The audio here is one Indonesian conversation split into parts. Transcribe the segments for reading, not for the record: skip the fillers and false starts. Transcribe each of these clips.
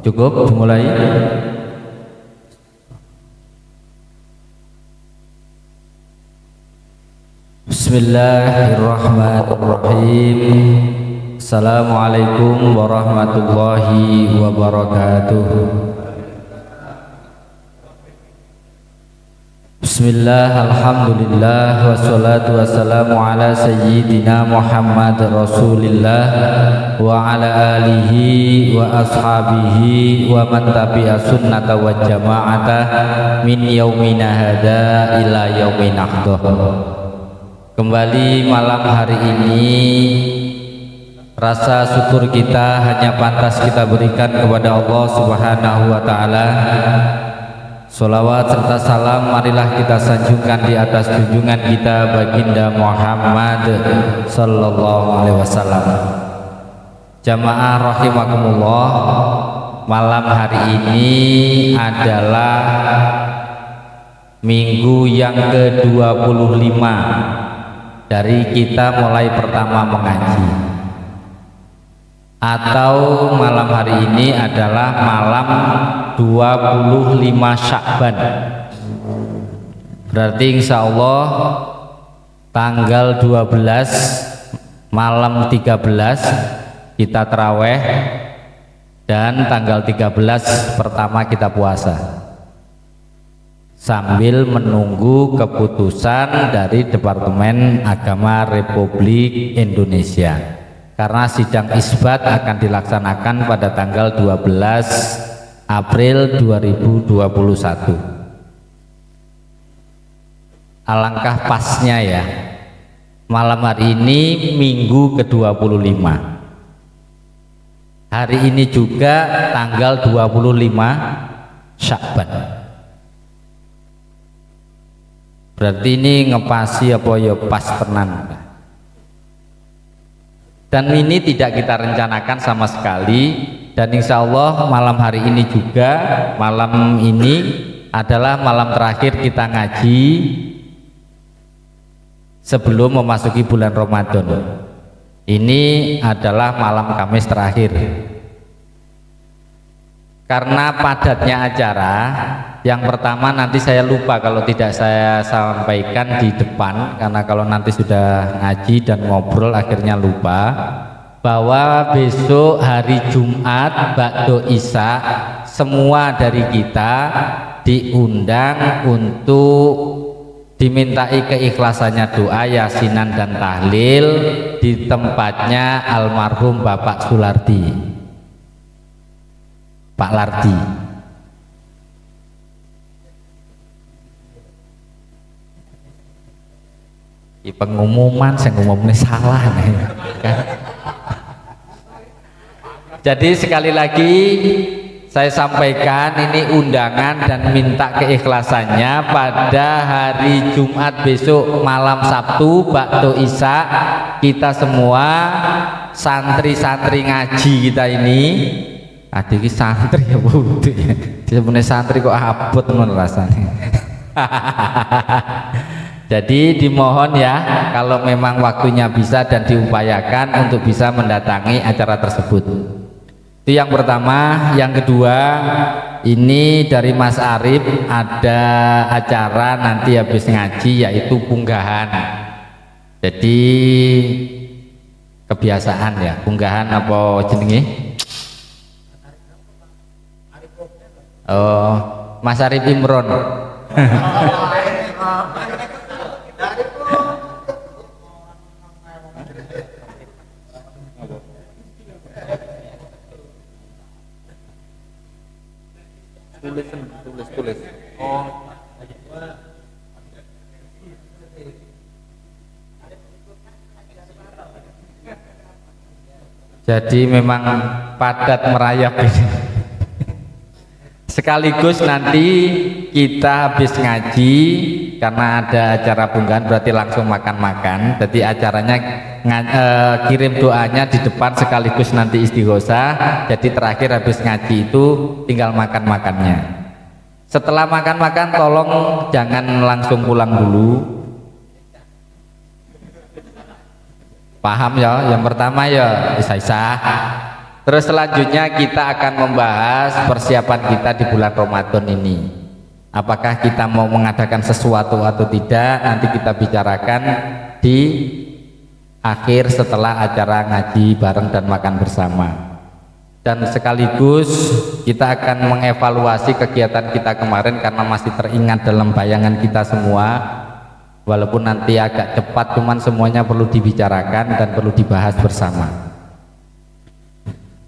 Cukup dimulai. Bismillahirrahmanirrahim. Assalamualaikum warahmatullahi wabarakatuh. Bismillah, alhamdulillah, wassalatu wassalamu ala sayyidina Muhammad Rasulillah wa ala alihi wa ashabihi wa man tabi'a sunnata wa jama'ata min yaumina hada ila yaumin nahdah. Kembali malam hari ini rasa syukur kita hanya pantas kita berikan kepada Allah Subhanahu wa ta'ala. Sholawat serta salam marilah kita sanjungkan di atas junjungan kita baginda Muhammad sallallahu alaihi wasallam. Jamaah rahimakumullah, malam hari ini adalah minggu yang ke-25 dari kita mulai pertama mengaji, atau malam hari ini adalah malam 25 Sya'ban. Berarti insya Allah tanggal 12 malam 13 kita taraweh, dan tanggal 13 pertama kita puasa sambil menunggu keputusan dari Departemen Agama Republik Indonesia, karena sidang isbat akan dilaksanakan pada tanggal 12 April 2021. Alangkah pasnya ya, malam hari ini minggu ke-25. Hari ini juga tanggal 25 Sya'ban. Berarti ini ngepasi apa ya, pas tenan. Dan ini tidak kita rencanakan sama sekali. Dan insya Allah malam hari ini juga, malam ini adalah malam terakhir kita ngaji sebelum memasuki bulan Ramadan. Ini adalah malam Kamis terakhir. Karena padatnya acara, yang pertama nanti saya lupa kalau tidak saya sampaikan di depan, karena kalau nanti sudah ngaji dan ngobrol akhirnya lupa, bahwa besok hari Jumat ba'da Isya semua dari kita diundang untuk dimintai keikhlasannya doa yasinan dan tahlil di tempatnya almarhum Bapak Sulardi, Pak Lardi. Di pengumuman saya ngomongnya salah nih. Jadi sekali lagi saya sampaikan, ini undangan dan minta keikhlasannya pada hari Jumat besok malam Sabtu ba'da Isya, kita semua santri-santri ngaji kita ini, adik santri ya Bu, sebenarnya santri kok abot men rasanya. Jadi dimohon ya, kalau memang waktunya bisa dan diupayakan untuk bisa mendatangi acara tersebut. Itu yang pertama. Yang kedua, ini dari Mas Arif ada acara nanti habis ngaji, yaitu punggahan. Jadi kebiasaan ya, punggahan apa jenenge? Oh, Mas Arif Imron. Tulis. Oh. Jadi memang padat merayap ini. Sekaligus nanti kita habis ngaji, karena ada acara punggahan berarti langsung makan-makan. Jadi acaranya kirim doanya di depan sekaligus nanti istighosah. Jadi terakhir habis ngaji itu tinggal makan-makannya. Setelah makan-makan tolong jangan langsung pulang dulu. Paham ya? Yang pertama ya isa-isa. Terus selanjutnya kita akan membahas persiapan kita di bulan Ramadan ini. Apakah kita mau mengadakan sesuatu atau tidak, nanti kita bicarakan di akhir setelah acara ngaji bareng dan makan bersama. Dan sekaligus kita akan mengevaluasi kegiatan kita kemarin karena masih teringat dalam bayangan kita semua. Walaupun nanti agak cepat, cuman semuanya perlu dibicarakan dan perlu dibahas bersama.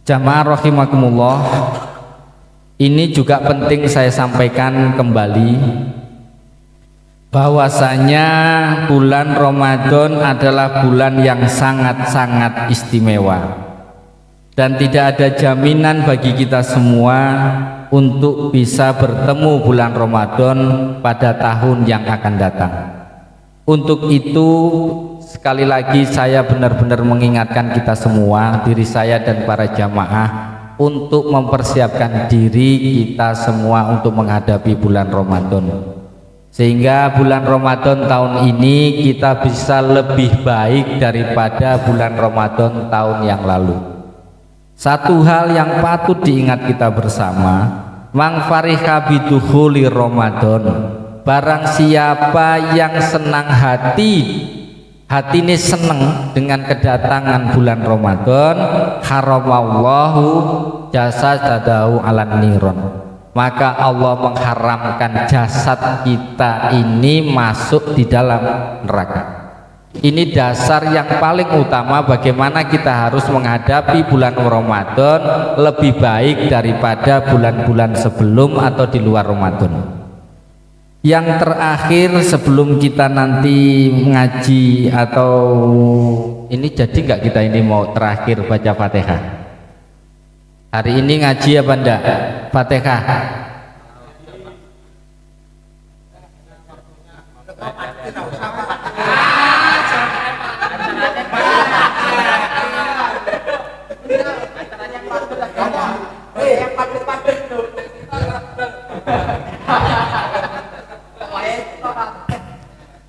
Jamaah rahimakumullah, ini juga penting saya sampaikan kembali bahwasanya bulan Ramadan adalah bulan yang sangat-sangat istimewa dan tidak ada jaminan bagi kita semua untuk bisa bertemu bulan Ramadan pada tahun yang akan datang. Untuk itu sekali lagi saya benar-benar mengingatkan kita semua, diri saya dan para jamaah, untuk mempersiapkan diri kita semua untuk menghadapi bulan Ramadan, sehingga bulan Ramadan tahun ini kita bisa lebih baik daripada bulan Ramadan tahun yang lalu. Satu hal yang patut diingat kita bersama, mang fariha bidukhuli Ramadan, barang siapa yang senang hati ini senang dengan kedatangan bulan Ramadan, haramallahu jasadahu alan niron, maka Allah mengharamkan jasad kita ini masuk di dalam neraka. Ini dasar yang paling utama bagaimana kita harus menghadapi bulan Ramadan lebih baik daripada bulan-bulan sebelum atau di luar Ramadan. Yang terakhir sebelum kita nanti ngaji, atau ini jadi nggak kita ini mau terakhir baca Fatihah? Hari ini ngaji apa enggak? Fatihah.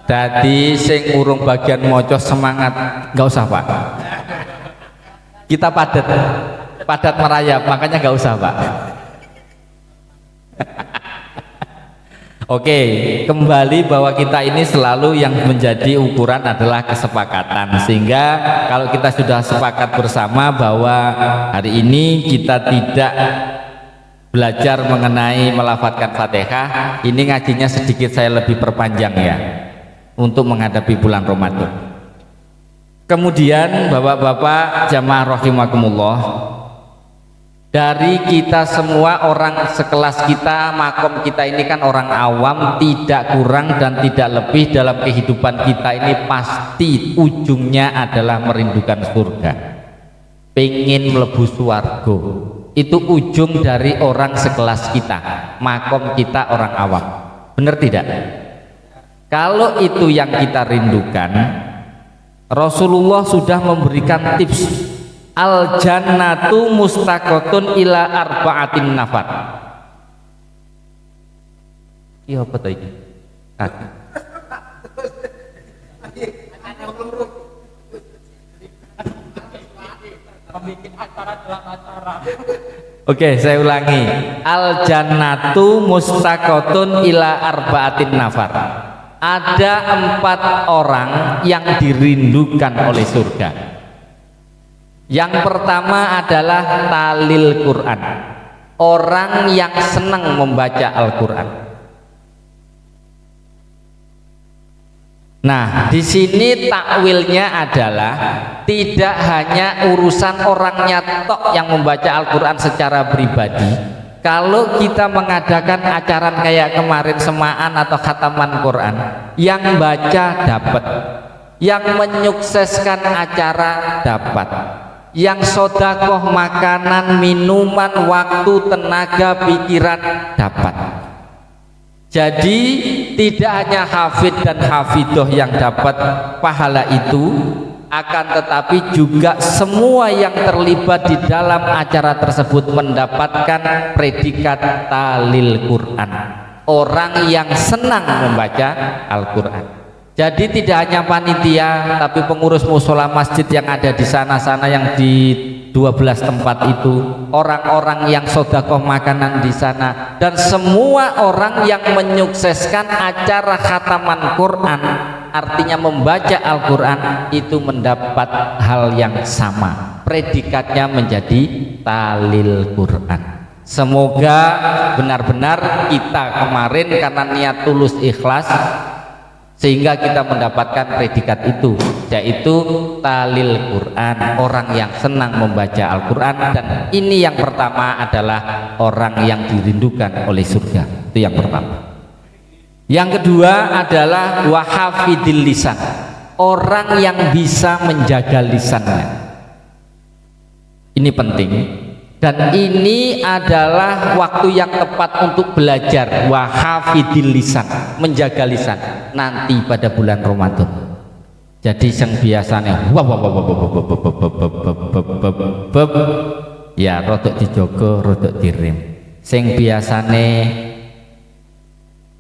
Jadi sing urung bagian moco semangat nggak usah Pak, kita padat merayap, makanya nggak usah Pak. Oke, kembali bahwa kita ini selalu yang menjadi ukuran adalah kesepakatan, sehingga kalau kita sudah sepakat bersama bahwa hari ini kita tidak belajar mengenai melafadzkan Fatihah, ini ngajinya sedikit saya lebih perpanjang ya, untuk menghadapi bulan Ramadan. Kemudian bapak-bapak jamaah rahimakumullah, dari kita semua orang sekelas kita, makom kita ini kan orang awam, tidak kurang dan tidak lebih dalam kehidupan kita ini pasti ujungnya adalah merindukan surga, pengen mlebu swarga. Itu ujung dari orang sekelas kita, makom kita orang awam, benar tidak? Kalau itu yang kita rindukan, Rasulullah sudah memberikan tips, al jannatu mustaqotun ila arba'atin nafar. Iya apa tadi? Oke, saya ulangi. Al jannatu mustaqotun ila arba'atin nafar. Ada 4 orang yang dirindukan oleh surga. Yang pertama adalah talil Quran, orang yang senang membaca Al-Quran. Nah, di sini takwilnya adalah tidak hanya urusan orangnya tok yang membaca Al-Quran secara pribadi. Kalau kita mengadakan acara kayak kemarin semaan atau khataman Quran, yang baca dapat, yang menyukseskan acara dapat, yang sodakoh makanan, minuman, waktu, tenaga, pikiran dapat. Jadi tidak hanya hafid dan hafidoh yang dapat pahala itu, akan tetapi juga semua yang terlibat di dalam acara tersebut mendapatkan predikat talil Quran, orang yang senang membaca Al-Quran. Jadi tidak hanya panitia, tapi pengurus musola masjid yang ada di sana-sana yang di 12 tempat itu, orang-orang yang sedekah makanan di sana, dan semua orang yang menyukseskan acara khataman Quran, artinya membaca Al-Quran, itu mendapat hal yang sama, predikatnya menjadi talil Quran. Semoga benar-benar kita kemarin karena niat tulus ikhlas sehingga kita mendapatkan predikat itu, yaitu talil Quran, orang yang senang membaca Al-Quran. Dan ini yang pertama adalah orang yang dirindukan oleh surga. Itu yang pertama. Yang kedua adalah wahafidil lisan, orang yang bisa menjaga lisannya. Ini penting, dan ini adalah waktu yang tepat untuk belajar wahafidil lisan, menjaga lisan nanti pada bulan Ramadan. Jadi yang biasanya ya rodok dijogo, rodok direm. Sing biasane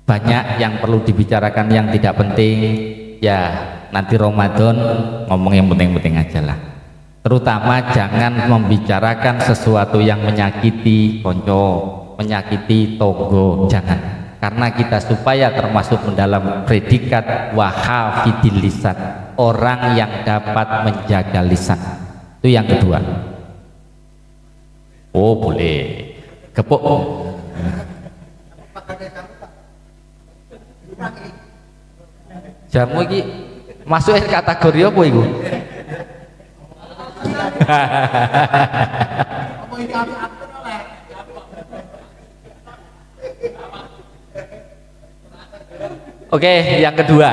banyak yang perlu dibicarakan yang tidak penting, ya nanti Ramadan ngomong yang penting-penting aja lah. Terutama jangan membicarakan sesuatu yang menyakiti konco, menyakiti togo, jangan. Karena kita supaya termasuk mendalam predikat wahafidil lisan, orang yang dapat menjaga lisan. Itu yang kedua. Oh boleh, kepuk. Jamu iki masuk kategori apa iku? Oke, yang kedua.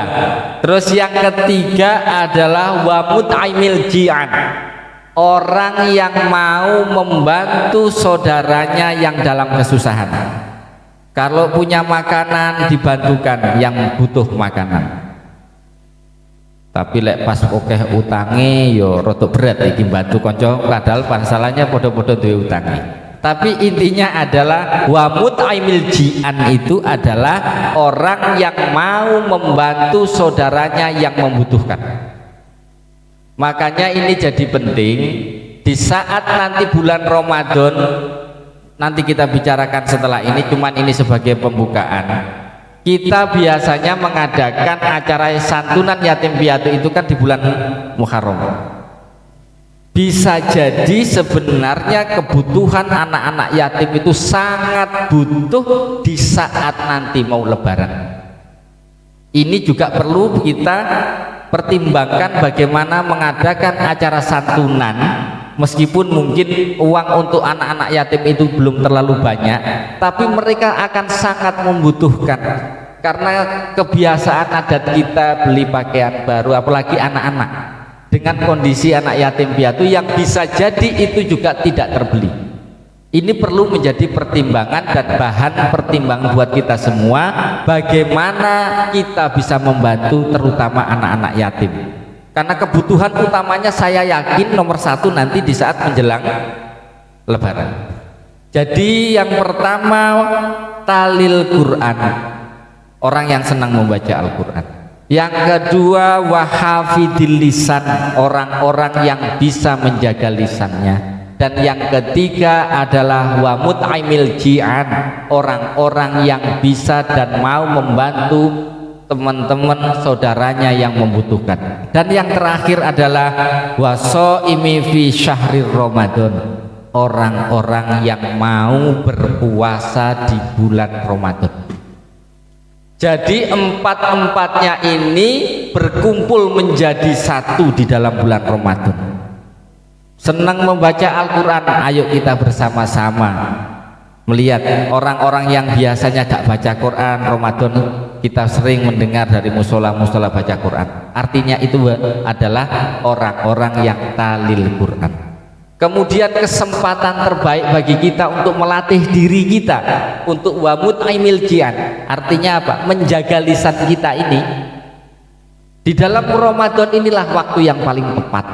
Terus yang ketiga adalah wamut aimil jian, orang yang mau membantu saudaranya yang dalam kesusahan. Kalau punya makanan dibantukan yang butuh makanan. Tapi lek pas okeh utange yo rodok berat iki bantu konco, padahal masalahnya podo-podo duwe utange. Tapi intinya adalah wamut aimil jian itu adalah orang yang mau membantu saudaranya yang membutuhkan. Makanya ini jadi penting di saat nanti bulan Ramadan, nanti kita bicarakan setelah ini, cuman ini sebagai pembukaan. Kita biasanya mengadakan acara santunan yatim piatu itu kan di bulan Muharram. Bisa jadi sebenarnya kebutuhan anak-anak yatim itu sangat butuh di saat nanti mau lebaran. Ini juga perlu kita pertimbangkan bagaimana mengadakan acara santunan, meskipun mungkin uang untuk anak-anak yatim itu belum terlalu banyak, tapi mereka akan sangat membutuhkan. Karena kebiasaan adat kita beli pakaian baru, apalagi anak-anak, dengan kondisi anak yatim piatu yang bisa jadi itu juga tidak terbeli. Ini perlu menjadi pertimbangan dan bahan pertimbangan buat kita semua, bagaimana kita bisa membantu terutama anak-anak yatim. Karena kebutuhan utamanya saya yakin nomor satu nanti di saat menjelang lebaran. Jadi yang pertama talil Quran, orang yang senang membaca Al-Quran. Yang kedua wahafidil lisan, orang-orang yang bisa menjaga lisannya. Dan yang ketiga adalah wamut aimil ji'an, orang-orang yang bisa dan mau membantu teman-teman saudaranya yang membutuhkan. Dan yang terakhir adalah wasoimi fi syahrir Ramadan, orang-orang yang mau berpuasa di bulan Ramadan. Jadi empat-empatnya ini berkumpul menjadi satu di dalam bulan Ramadan. Senang membaca Al-Quran, ayo kita bersama-sama melihat orang-orang yang biasanya gak baca Quran Ramadan, kita sering mendengar dari musola-musola baca Quran. Artinya itu adalah orang-orang yang talil Quran. Kemudian kesempatan terbaik bagi kita untuk melatih diri kita untuk wamut aimil jian, artinya apa? Menjaga lisan kita ini. Di dalam Ramadan inilah waktu yang paling tepat.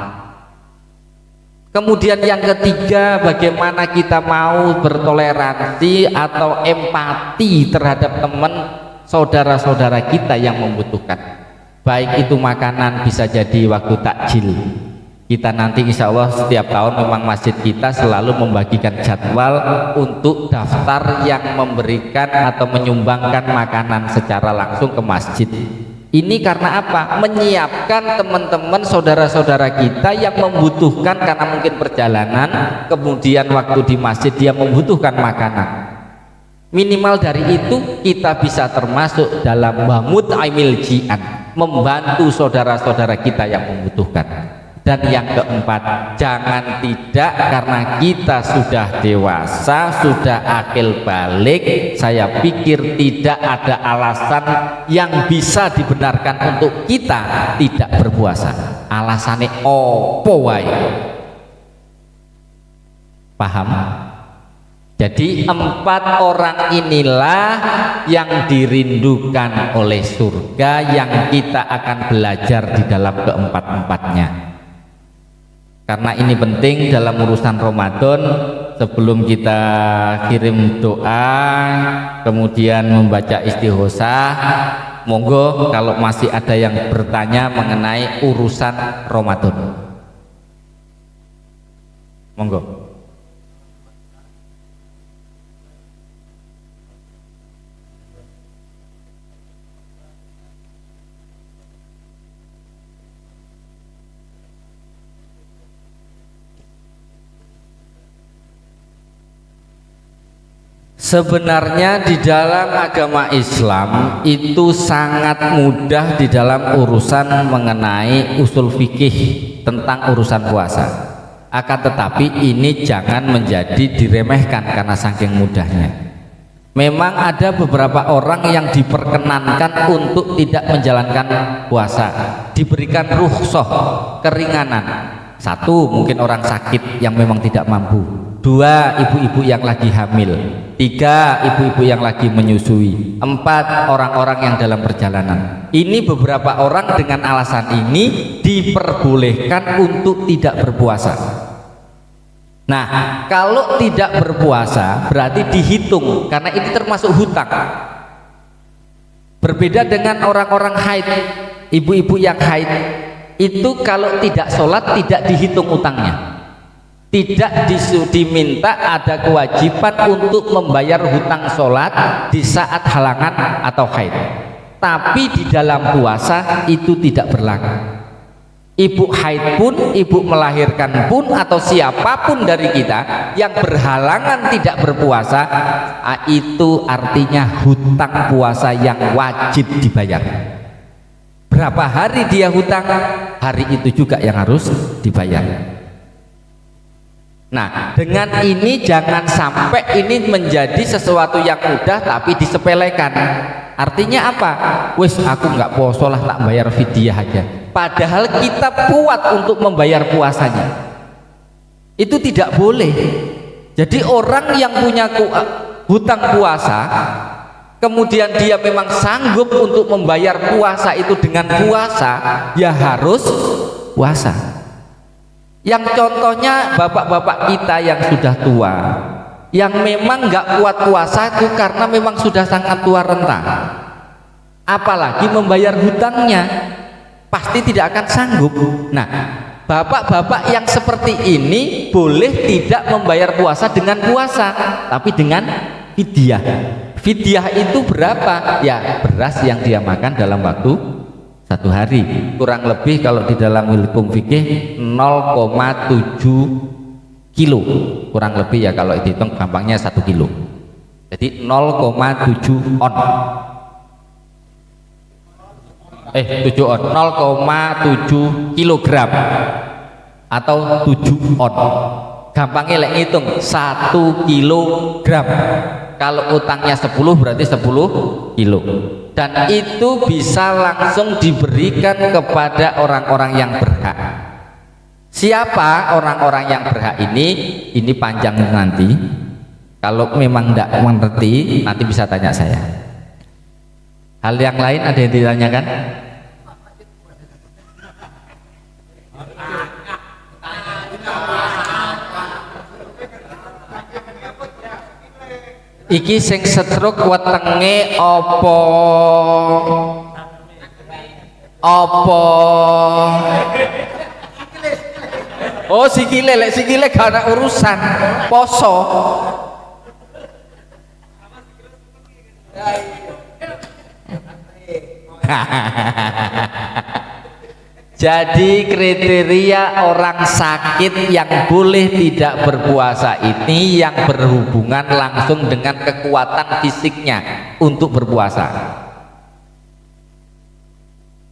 Kemudian yang ketiga, bagaimana kita mau bertoleransi atau empati terhadap teman saudara-saudara kita yang membutuhkan. Baik itu makanan, bisa jadi waktu takjil, Kita nanti insya Allah setiap tahun memang masjid kita selalu membagikan jadwal untuk daftar yang memberikan atau menyumbangkan makanan secara langsung ke masjid. Ini karena apa? Menyiapkan teman-teman saudara-saudara kita yang membutuhkan karena mungkin perjalanan, kemudian waktu di masjid dia membutuhkan makanan. Minimal dari itu kita bisa termasuk dalam bamut aimil jian, membantu saudara-saudara kita yang membutuhkan. Dan yang keempat, jangan tidak karena kita sudah dewasa, sudah akil balik, saya pikir tidak ada alasan yang bisa dibenarkan untuk kita tidak berpuasa. Alasannya opo wae. Paham? Jadi 4 orang inilah yang dirindukan oleh surga, yang kita akan belajar di dalam keempat-empatnya. Karena ini penting dalam urusan Ramadan. Sebelum kita kirim doa, kemudian membaca istighosah, monggo kalau masih ada yang bertanya mengenai urusan Ramadan, monggo. Sebenarnya di dalam agama Islam itu sangat mudah di dalam urusan mengenai usul fikih tentang urusan puasa. Akan tetapi ini jangan menjadi diremehkan karena saking mudahnya. Memang ada beberapa orang yang diperkenankan untuk tidak menjalankan puasa, diberikan rukhsah, keringanan. 1, mungkin orang sakit yang memang tidak mampu. 2, ibu-ibu yang lagi hamil. 3, ibu-ibu yang lagi menyusui. 4, orang-orang yang dalam perjalanan. Ini beberapa orang dengan alasan ini diperbolehkan untuk tidak berpuasa. Nah, kalau tidak berpuasa berarti dihitung karena ini termasuk hutang. Berbeda dengan orang-orang haid, ibu-ibu yang haid itu kalau tidak sholat tidak dihitung utangnya. Tidak diminta ada kewajiban untuk membayar hutang sholat di saat halangan atau haid. Tapi di dalam puasa itu tidak berlaku. Ibu haid pun, ibu melahirkan pun, atau siapapun dari kita yang berhalangan tidak berpuasa, itu artinya hutang puasa yang wajib dibayar. Berapa hari dia hutang, hari itu juga yang harus dibayar. Nah, dengan ini jangan sampai ini menjadi sesuatu yang mudah tapi disepelekan. Artinya apa? Wis aku nggak poso lah, tak bayar fidyah aja. Padahal kita kuat untuk membayar puasanya. Itu tidak boleh. Jadi orang yang punya hutang puasa, kemudian dia memang sanggup untuk membayar puasa itu dengan puasa, ya harus puasa. Yang contohnya bapak-bapak kita yang sudah tua, yang memang nggak kuat puasa itu karena memang sudah sangat tua renta, apalagi membayar hutangnya, pasti tidak akan sanggup. Nah, bapak-bapak yang seperti ini boleh tidak membayar puasa dengan puasa, tapi dengan fidyah. Fidyah itu berapa? Ya beras yang dia makan dalam waktu 1 hari, kurang lebih kalau di dalam hukum fikih 0,7 kilo, kurang lebih ya kalau dihitung gampangnya 1 kilo. Jadi 0,7 on. 7 on, 0,7 kilogram atau 7 on. Gampangnya lek ngitung 1 kilogram. Kalau utangnya 10 berarti 10 kilo. Dan itu bisa langsung diberikan kepada orang-orang yang berhak. Siapa orang-orang yang berhak ini? Ini panjang nanti. Kalau memang tidak mengerti, nanti bisa tanya saya. Hal yang lain ada yang ditanyakan? Iki sing setruk wetenge apa Oh sikile, lek sikile gak ada urusan poso. Jadi kriteria orang sakit yang boleh tidak berpuasa ini yang berhubungan langsung dengan kekuatan fisiknya untuk berpuasa.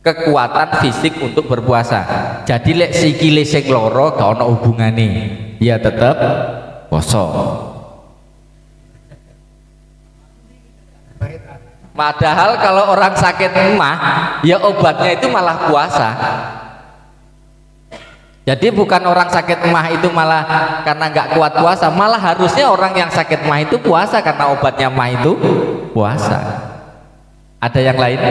Kekuatan fisik untuk berpuasa. Jadi lek sikile sing loro gak ono hubungane, ya tetep poso. Padahal kalau orang sakit emah, ya obatnya itu malah puasa. Jadi bukan orang sakit emah itu malah karena nggak kuat puasa, malah harusnya orang yang sakit emah itu puasa karena obatnya emah itu puasa. Ada yang lain?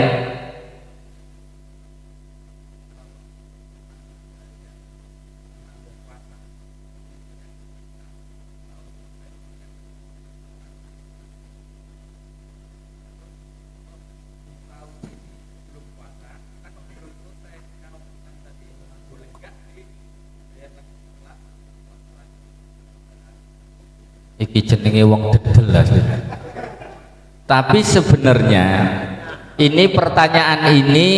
Iki jenenge wong dedel asli. Tapi sebenarnya ini pertanyaan ini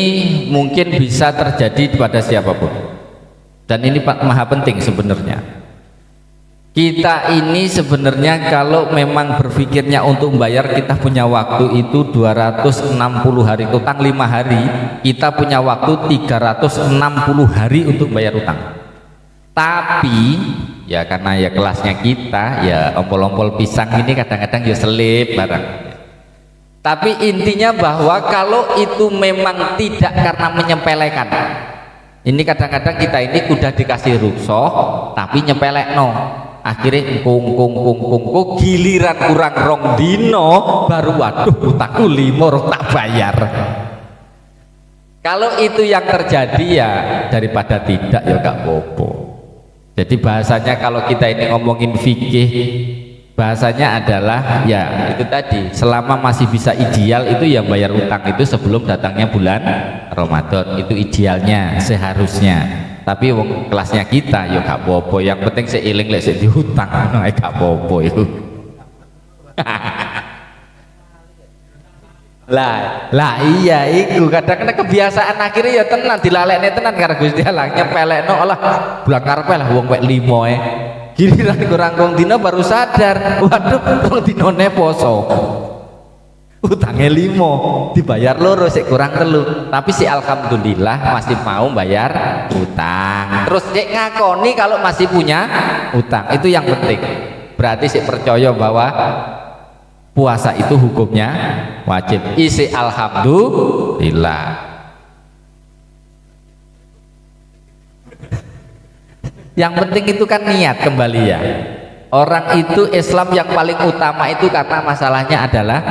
mungkin bisa terjadi pada siapapun. Dan ini maha penting sebenarnya. Kita ini sebenarnya kalau memang berpikirnya untuk membayar, kita punya waktu itu 260 hari, utang 5 hari, kita punya waktu 360 hari untuk bayar utang. Tapi ya karena ya kelasnya kita ya ompol-ompol pisang ini kadang-kadang ya selip barang. Tapi intinya bahwa kalau itu memang tidak karena menyepelekan, ini kadang-kadang kita ini udah dikasih rukhsah tapi nyepelek no, akhirnya kung giliran kurang rong dino baru waduh utangku 5 tak bayar. Kalau itu yang terjadi ya daripada tidak ya gak apa-apa. Jadi bahasanya kalau kita ini ngomongin fikih, bahasanya adalah ya itu tadi, selama masih bisa ideal itu ya bayar utang itu sebelum datangnya bulan Ramadan, itu idealnya seharusnya. Tapi kelasnya kita ya gak apa-apa, yang penting seiling lek sik diutang gak apa-apa itu. lah iya iku kadang-kadang kebiasaan akhirnya ya tenan dilalekne tenan karo Gusti Allah nyepelekno Allah bulan karepe lah wong wek 5 giliran kurang rong dina baru sadar waduh rong dinane poso utangnya 5 dibayar loro sik kurang 3 tapi si alhamdulillah masih mau bayar utang terus cek ngakoni kalau masih punya utang itu yang penting berarti sik percaya bahwa puasa itu hukumnya wajib. Isi alhamdulillah. Yang penting itu kan niat kembali ya. Orang itu Islam yang paling utama itu karena masalahnya adalah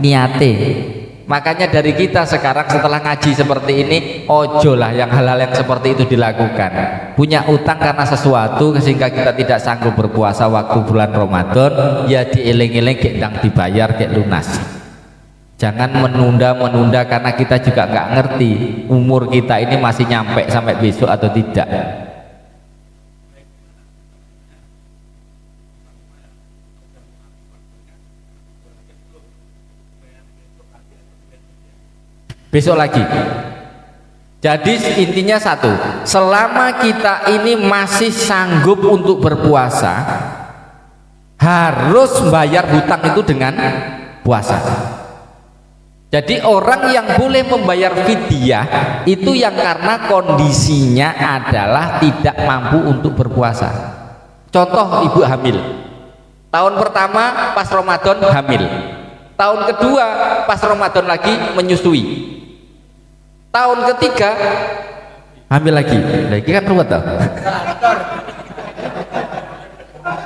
niate. Makanya dari kita sekarang setelah ngaji seperti ini, ojo lah yang hal-hal yang seperti itu dilakukan. Punya utang karena sesuatu sehingga kita tidak sanggup berpuasa waktu bulan Ramadan, ya dieling-eling kayak dang dibayar kayak lunas. Jangan menunda-menunda karena kita juga nggak ngerti umur kita ini masih nyampe sampai besok atau tidak. Besok lagi. Jadi intinya satu, selama kita ini masih sanggup untuk berpuasa, harus bayar hutang itu dengan puasa. Jadi orang yang boleh membayar fidyah itu yang karena kondisinya adalah tidak mampu untuk berpuasa. Contoh ibu hamil, tahun pertama pas Ramadan hamil, tahun kedua pas Ramadan lagi menyusui, tahun ketiga hamil lagi kan ruwet tau.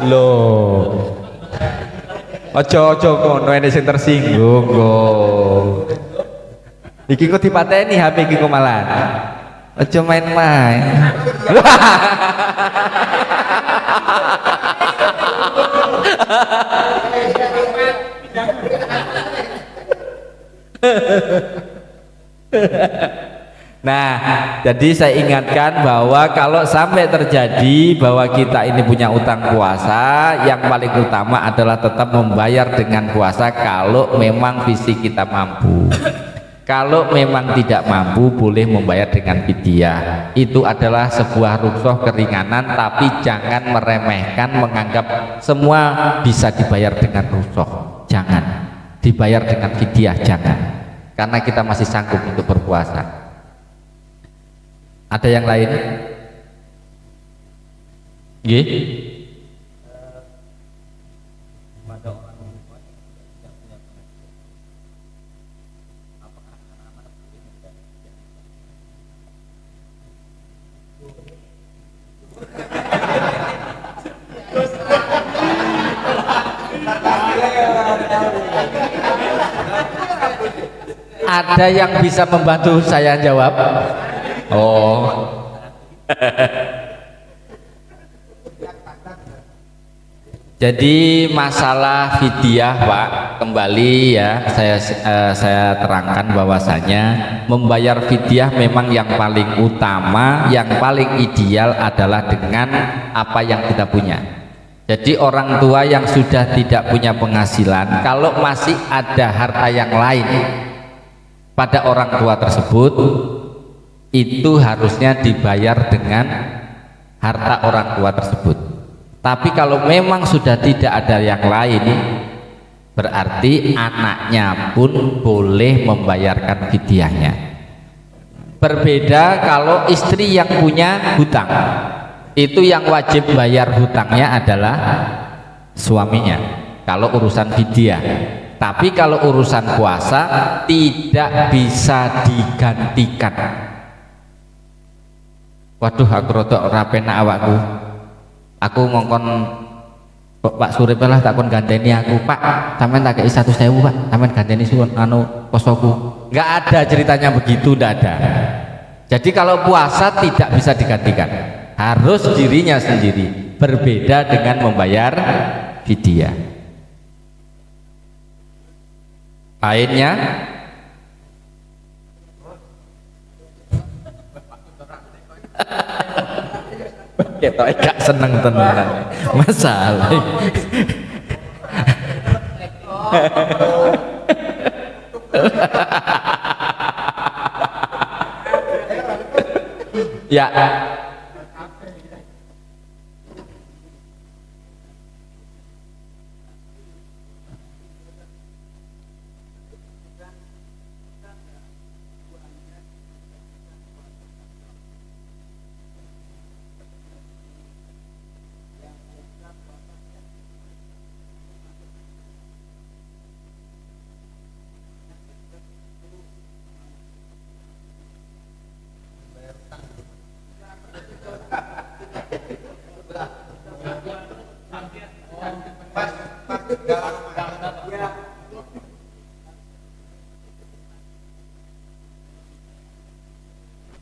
Loh ojo ngono ene sing tersinggung kok. Iki kok dipateni HP iki kok malah. Ojo main-main. Nah, Jadi saya ingatkan bahwa kalau sampai terjadi bahwa kita ini punya utang puasa, yang paling utama adalah tetap membayar dengan puasa kalau memang fisik kita mampu. Kalau memang tidak mampu, boleh membayar dengan fidyah. Itu adalah sebuah rukhsah keringanan, tapi jangan meremehkan, menganggap semua bisa dibayar dengan rukhsah. Jangan dibayar dengan fidyah, jangan, karena kita masih sanggup untuk berpuasa. Ada yang lain? Nggih? Ada yang bisa membantu saya jawab? Oh. Jadi masalah fidyah, Pak, kembali ya saya terangkan bahwasanya membayar fidyah memang yang paling utama, yang paling ideal adalah dengan apa yang kita punya. Jadi orang tua yang sudah tidak punya penghasilan, kalau masih ada harta yang lain pada orang tua tersebut, itu harusnya dibayar dengan harta orang tua tersebut. Tapi kalau memang sudah tidak ada yang lain, berarti anaknya pun boleh membayarkan fidyahnya. Berbeda kalau istri yang punya hutang, itu yang wajib bayar hutangnya adalah suaminya kalau urusan fidyah. Tapi kalau urusan puasa tidak bisa digantikan. Waduh, aku rodok ora penak awakku. Aku ngongkon Pak Surip lah takon ganteni aku, Pak, sampean tak kei 100.000, Pak, sampean ganteni suwun anu posoku. Enggak ada ceritanya begitu, enggak ada. Jadi kalau puasa tidak bisa digantikan, harus dirinya sendiri. Berbeda dengan membayar fidyah. Lainnya kita gak seneng tenan masalah. Ya,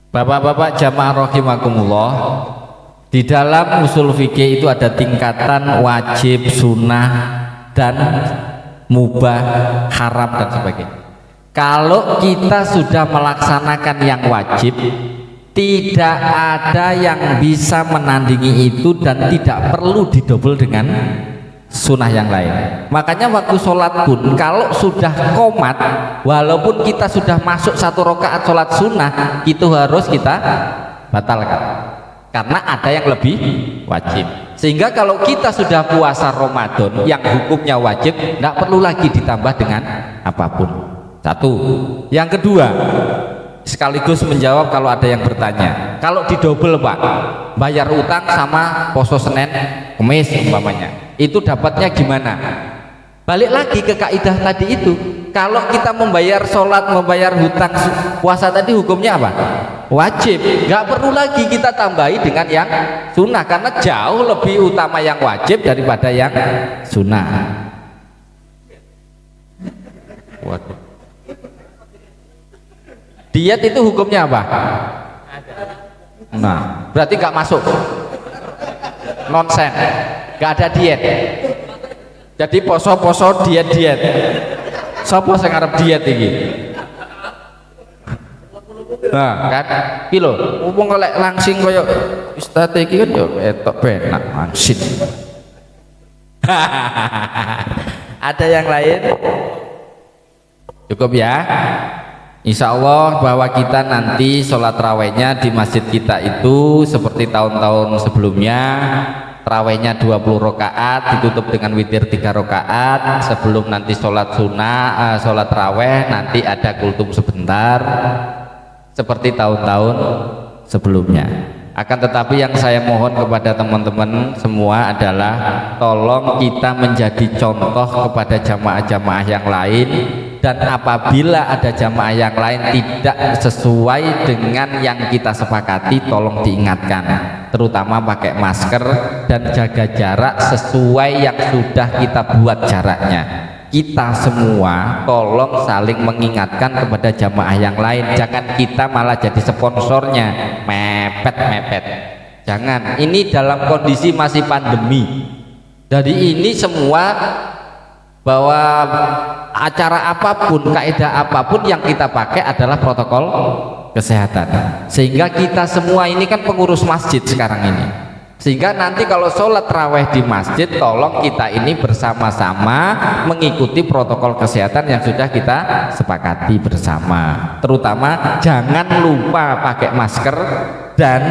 Bapak-bapak jamaah rahimakumullah, di dalam usul fikih itu ada tingkatan wajib, sunnah, dan mubah, haram, dan sebagainya. Kalau kita sudah melaksanakan yang wajib, tidak ada yang bisa menandingi itu dan tidak perlu didobel dengan sunnah yang lain. Makanya waktu sholat pun kalau sudah qomat, walaupun kita sudah masuk 1 rakaat sholat sunnah, itu harus kita batalkan karena ada yang lebih wajib. Sehingga kalau kita sudah puasa Ramadan yang hukumnya wajib, tidak perlu lagi ditambah dengan apapun. Satu. Yang kedua, sekaligus menjawab kalau ada yang bertanya, kalau didobel, Pak, bayar utang sama poso Senin Kemis umpamanya, itu dapatnya gimana? Balik lagi ke kaidah tadi itu, kalau kita membayar sholat, membayar hutang puasa tadi hukumnya apa? Wajib, nggak perlu lagi kita tambahi dengan yang sunnah karena jauh lebih utama yang wajib daripada yang sunnah. Waduh. Diet itu hukumnya apa? Nah, berarti nggak masuk, nonsen, nggak ada diet. Jadi poso-poso, diet-diet. Sopo sing arep diet iki? Nah, kan iki lho, wong lek langsing kaya ustaz iki kan yo etok penak langsing. Ada yang lain? Cukup ya. Insya Allah bahwa kita nanti sholat rawehnya di masjid kita itu seperti tahun-tahun sebelumnya, rawehnya 20 rakaat ditutup dengan witir 3 rakaat. Sebelum nanti sholat sunnah, sholat raweh nanti ada kultum sebentar seperti tahun-tahun sebelumnya. Akan tetapi yang saya mohon kepada teman-teman semua adalah tolong kita menjadi contoh kepada jamaah-jamaah yang lain, dan apabila ada jamaah yang lain tidak sesuai dengan yang kita sepakati, tolong diingatkan, terutama pakai masker dan jaga jarak sesuai yang sudah kita buat jaraknya. Kita semua tolong saling mengingatkan kepada jamaah yang lain, jangan kita malah jadi sponsornya, mepet. Jangan, ini dalam kondisi masih pandemi. Jadi ini semua, bahwa acara apapun, kaidah apapun yang kita pakai adalah protokol kesehatan. Sehingga kita semua ini kan pengurus masjid sekarang ini, sehingga nanti kalau sholat raweh di masjid, tolong kita ini bersama-sama mengikuti protokol kesehatan yang sudah kita sepakati bersama. Terutama jangan lupa pakai masker dan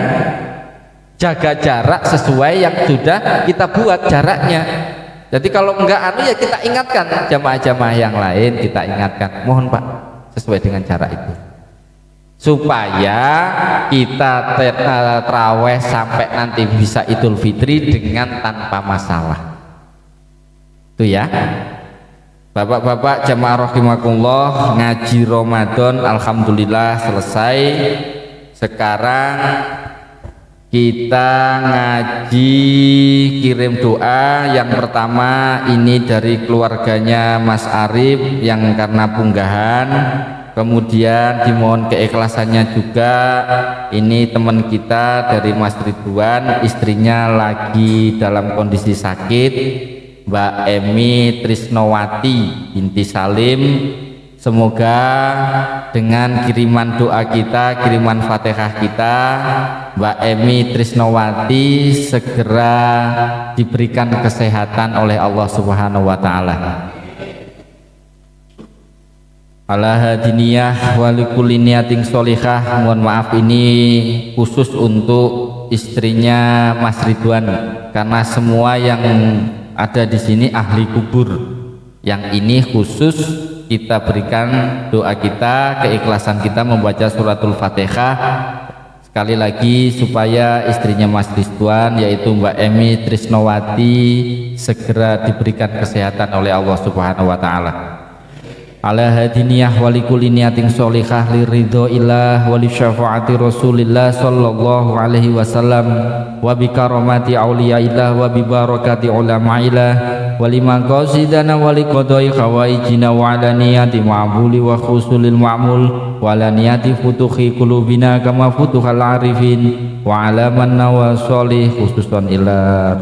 jaga jarak sesuai yang sudah kita buat jaraknya. Jadi kalau enggak ya kita ingatkan jamaah-jamaah yang lain, kita ingatkan, mohon Pak sesuai dengan jarak itu, supaya kita terawih sampai nanti bisa Idul Fitri dengan tanpa masalah. Itu ya Bapak-bapak jamaah rahimakumullah, ngaji Ramadan alhamdulillah selesai. Sekarang kita ngaji kirim doa. Yang pertama ini dari keluarganya Mas Arif yang karena punggahan, kemudian dimohon keikhlasannya juga. Ini teman kita dari Mas Ridwan, istrinya lagi dalam kondisi sakit, Mbak Emi Trisnowati binti Salim. Semoga dengan kiriman doa kita, kiriman Fatihah kita, Mbak Emi Trisnowati segera diberikan kesehatan oleh Allah Subhanahu wa taala. Ala hadiniyah walikulli niyatin sholihah. Mohon maaf ini khusus untuk istrinya Mas Ridwan, karena semua yang ada di sini ahli kubur. Yang ini khusus kita berikan doa kita, keikhlasan kita membaca suratul Fatihah sekali lagi supaya istrinya Mas Ridwan yaitu Mbak Emi Trisnowati segera diberikan kesehatan oleh Allah Subhanahu wa taala. Ala hadiniyah walikulli niyatin sholihah liridho ilah wali syafaati rasulillah sallallahu alaihi wasallam wa bi karamati auliya ilah wa bi barakati ulama ilah wa liman qasidana wa li qadai khawaijina wa ala niyati ma'buli wa khusulil ma'mul wa ala niyati futuhi qulubina kama futuhal arifin wa ala man nawa sholih khususan ila